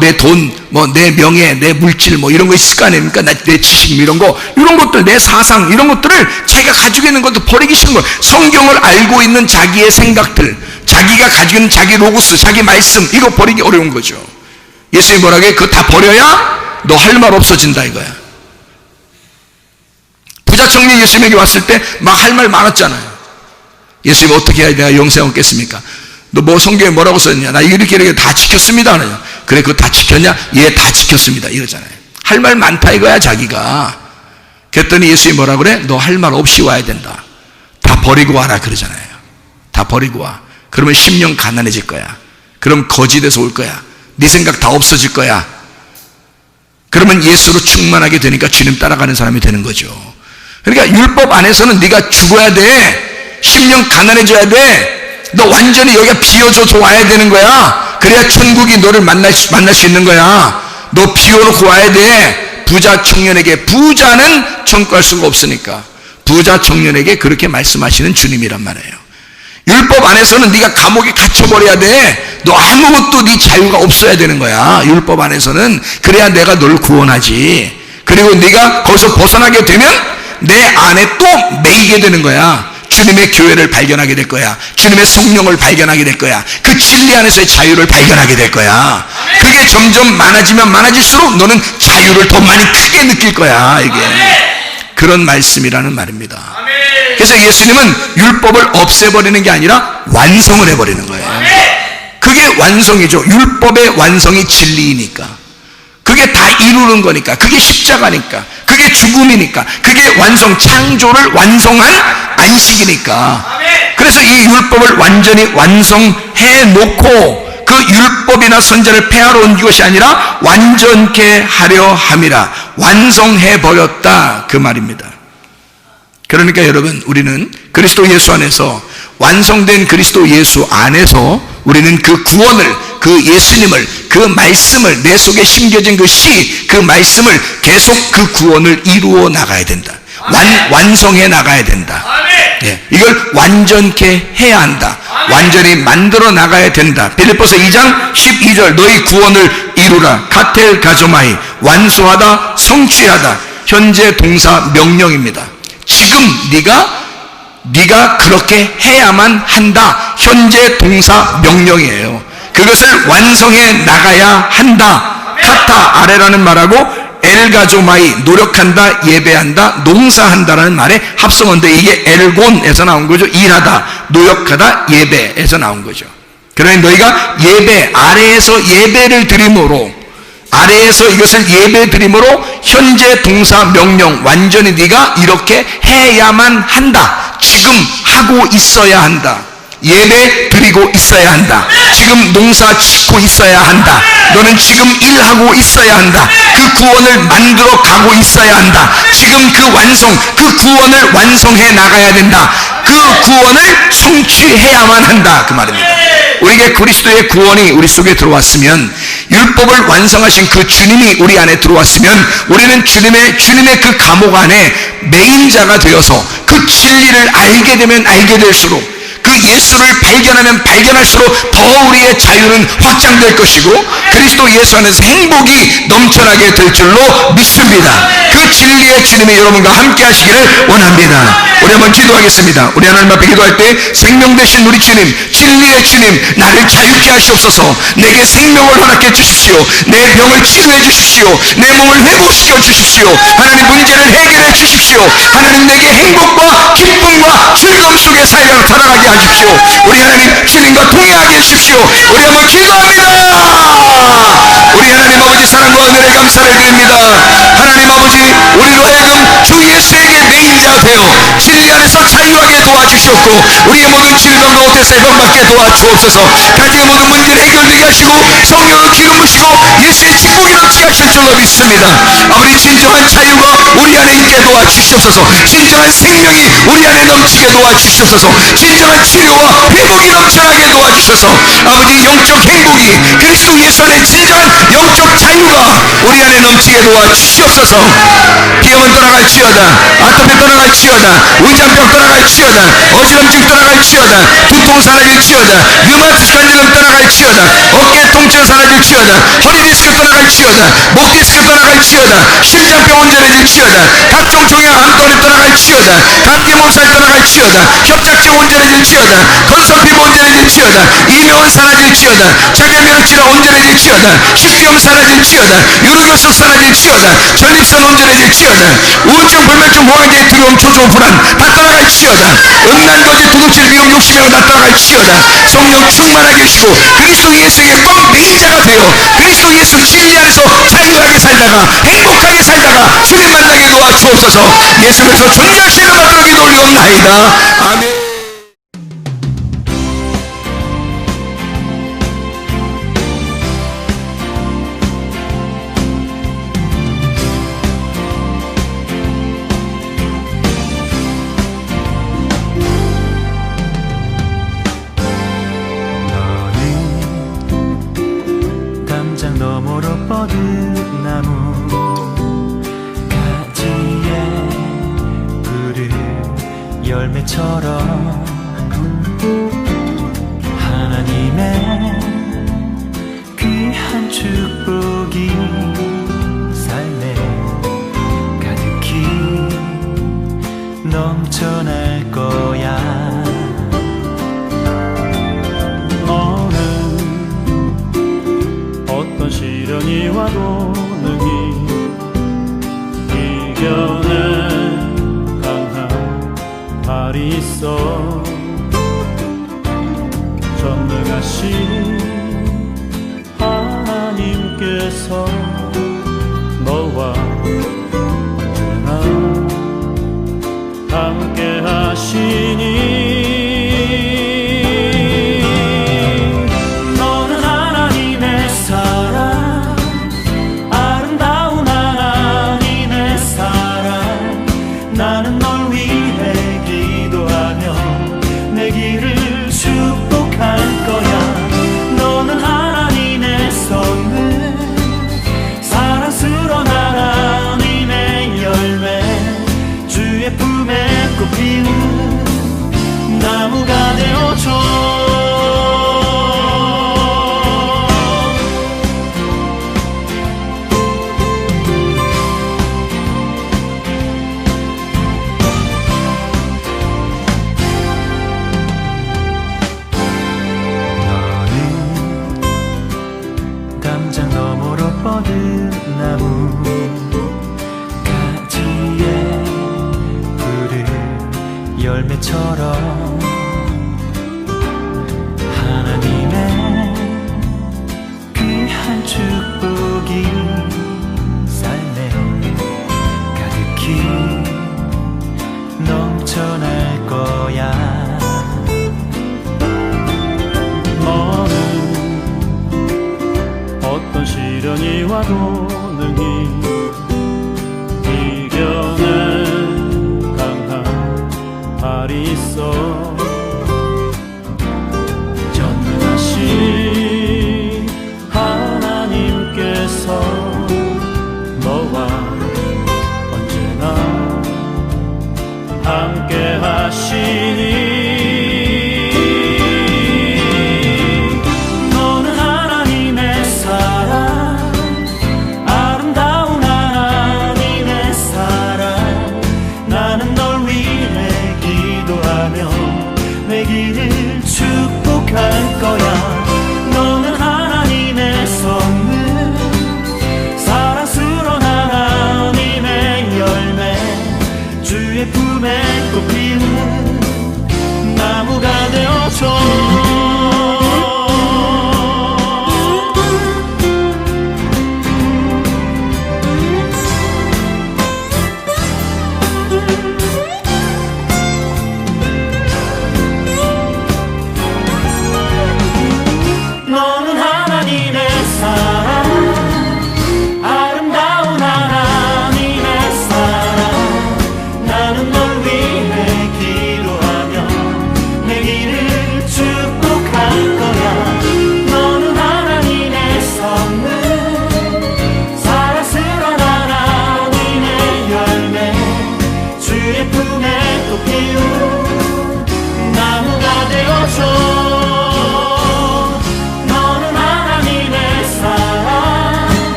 내 돈, 내 명예, 내 물질, 이런 거 있을 거 아닙니까? 내 지식, 이런 것들, 내 사상, 이런 것들을 자기가 가지고 있는 것도 버리기 싫은 거예요. 성경을 알고 있는 자기의 생각들, 자기가 가지고 있는 자기 로고스, 자기 말씀, 이거 버리기 어려운 거죠. 예수님이 뭐라고 해? 그거 다 버려야 너 할 말 없어진다 이거야. 부자 청년이 예수님에게 왔을 때 막 할 말 많았잖아요. 예수님 어떻게 해야 내가 영생 얻겠습니까? 너 뭐 성경에 뭐라고 썼냐? 나 이렇게 다 지켰습니다. 그래 그거 다 지켰냐? 예, 다 지켰습니다. 이러잖아요. 할 말 많다 이거야 자기가. 그랬더니 예수님이 뭐라 그래? 너 할 말 없이 와야 된다. 다 버리고 와라 그러잖아요. 다 버리고 와. 그러면 심령 가난해질 거야. 그럼 거짓에서 올 거야. 네 생각 다 없어질 거야. 그러면 예수로 충만하게 되니까 주님 따라가는 사람이 되는 거죠. 그러니까 율법 안에서는 네가 죽어야 돼. 심령 가난해져야 돼. 너 완전히 여기가 비워져서 와야 되는 거야. 그래야 천국이 너를 만날 수 있는 거야. 너 비워놓고 와야 돼. 부자 청년에게, 부자는 청구할 수가 없으니까 부자 청년에게 그렇게 말씀하시는 주님이란 말이에요. 율법 안에서는 네가 감옥에 갇혀버려야 돼. 너 아무것도 네 자유가 없어야 되는 거야. 율법 안에서는. 그래야 내가 널 구원하지. 그리고 네가 거기서 벗어나게 되면 내 안에 또 매이게 되는 거야. 주님의 교회를 발견하게 될 거야. 주님의 성령을 발견하게 될 거야. 그 진리 안에서의 자유를 발견하게 될 거야. 그게 점점 많아지면 많아질수록 너는 자유를 더 많이 크게 느낄 거야. 이게 그런 말씀이라는 말입니다. 그래서 예수님은 율법을 없애버리는 게 아니라 완성을 해버리는 거예요. 그게 완성이죠. 율법의 완성이 진리이니까. 그게 다 이루는 거니까. 그게 십자가니까. 그게 죽음이니까. 그게 완성, 창조를 완성한 안식이니까. 그래서 이 율법을 완전히 완성해 놓고 그 율법이나 선자를 폐하러 온 것이 아니라 완전케 하려 함이라. 완성해 버렸다, 그 말입니다. 그러니까 여러분, 우리는 그리스도 예수 안에서, 완성된 그리스도 예수 안에서 우리는 그 구원을, 그 예수님을, 그 말씀을, 내 속에 심겨진 그 씨, 그 말씀을 계속 그 구원을 이루어 나가야 된다. 완성해 나가야 된다. 예, 이걸 완전케 해야 한다. 완전히 만들어 나가야 된다. 빌립보서 2장 12절, 너희 구원을 이루라. 카텔 가조마이, 완수하다, 성취하다. 현재 동사 명령입니다. 지금 네가 그렇게 해야만 한다. 현재 동사 명령이에요. 그것을 완성해 나가야 한다. 카타, 아래라는 말하고 엘가조마이, 노력한다, 예배한다, 농사한다라는 말의 합성어인데 이게 엘곤에서 나온 거죠. 일하다, 노력하다, 예배에서 나온 거죠. 그러니 너희가 예배, 아래에서 예배를 드림으로, 아래에서 이것을 예배 드림으로 현재 동사 명령, 완전히 네가 이렇게 해야만 한다. 지금 하고 있어야 한다. 예배 드리고 있어야 한다. 지금 농사 짓고 있어야 한다. 너는 지금 일하고 있어야 한다. 그 구원을 만들어 가고 있어야 한다. 지금 그 완성, 그 구원을 완성해 나가야 된다. 그 구원을 성취해야만 한다, 그 말입니다. 우리에게 그리스도의 구원이 우리 속에 들어왔으면, 율법을 완성하신 그 주님이 우리 안에 들어왔으면, 우리는 주님의 그 감옥 안에 매인자가 되어서 그 진리를 알게 되면 알게 될수록, 그 예수를 발견하면 발견할수록 더 우리의 자유는 확장될 것이고 그리스도 예수 안에서 행복이 넘쳐나게 될 줄로 믿습니다. 그 진리의 주님이 여러분과 함께 하시기를 원합니다. 우리 한번 기도하겠습니다. 우리 하나님 앞에 기도할 때 생명 되신 우리 주님, 진리의 주님, 나를 자유케 하시옵소서. 내게 생명을 허락해 주십시오. 내 병을 치료해 주십시오. 내 몸을 회복시켜 주십시오. 하나님, 문제를 해결해 주십시오. 하나님, 내게 행복과 기쁨과 즐거움 속에 살아가게 하십시오. 우리 하나님, 주님과 동행하게 해주십시오. 우리 한번 기도합니다. 우리 하나님 아버지, 사랑과 은혜를 감사를 드립니다. 하나님 아버지, 우리로 하여금 주 예수에게 매인자 되어 진리 안에서 자유하게 도와주시옵고 우리의 모든 질병과 옷에서 해방받게 도와주옵소서. 가정의 모든 문제를 해결되게 하시고 성령을 기름 부시고 예수의 축복이 넘치게 하실 줄로 믿습니다. 아버지, 진정한 자유가 우리 안에 있게 도와주시옵소서. 진정한 생명이 우리 안에 넘치게 도와주시옵소서. 진정한 치료와 회복이 넘쳐나게 도와주셔서 아버지, 영적 행복이 그리스도 예수 안에 진정한 영적 자유가 우리 안에 넘치게 도와주시옵소서. 비염은 떠나갈지어다, 아토피 떠나갈지어다, 의장병 떠나갈지어다, 어지럼증 떠나갈지어다, 두통 사라질지어다, 류마티스 관절염 떠나갈지어다, 어깨 통증 사라질지어다, 허리 디스크 떠나갈지어다, 목 디스크 떠나갈지어다, 심장병 온전해질지어다, 각종 종양 암떠리 떠나갈지어다, 감기 몸살 떠나갈지어다, 협착증 온전해질지어다, 건선 피부 온전해질지어다, 이명은 사라질지어다, 자결면역 질환 온전해질지어다, 식비염 사라질지어다, 유로교수 사라질지어다, 전립선 온전해질지어다, 우울증, 불면증, 모환계, 두려움, 초조함, 불안 다 떠나갈지어다, 음란거지, 도둑질, 미움, 욕심병 다 떠나갈지어다. 성령 충만하게 해주시고 그리스도 예수에게 꽉 매인자가 되어 그리스도 예수 진리 안에서 자유하게 살다가 행복하게 살다가 주님 만나게 도와주옵소서. 예수께서 존귀하신 이름 받들어 기도 올리옵나이다. 아멘. 열매처럼 하나님의 귀한 축복이 삶에 가득히 넘쳐날 거야. 너는 어떤 시련이 와도 능히 이겨낼 강한 발이 있어. 전능하신 하나님께서 너와 언제나 함께 하시니. 너는 하나님의 사랑, 아름다운 하나님의 사랑. 나는 널 위해 기도하며 내 길을 축복할 거야. 너는 하나님의 선물, 사랑스러운 하나님의 열매, 주의 품에 꽃피는 나무가 되어줘. 담장 너머로 뻗은 나무 가지에 푸른 열매처럼 하나님의 귀한 축복이 삶에 가득히 넘쳐날 거야. 어떤 시련이 와도 능히 이겨낼 강한 발이 있어. 전능하신 하나님께서 너와 언제나 함께 하시니. 내 길을 축복할 거야. 너는 하나님의 선물, 사랑스러운 하나님의 열매, 주의 품에 꽃피는 나무가 되어줘. 너는 하나님의 사랑, 아름다운 하나님의 사랑. 나는 널 위해 기도하며 내 길을 축복할 거야. 너는 하나님의 선물, 사랑스러운 하나님의 열매, 주의 품에 꽃 피운 나무가 되어줘.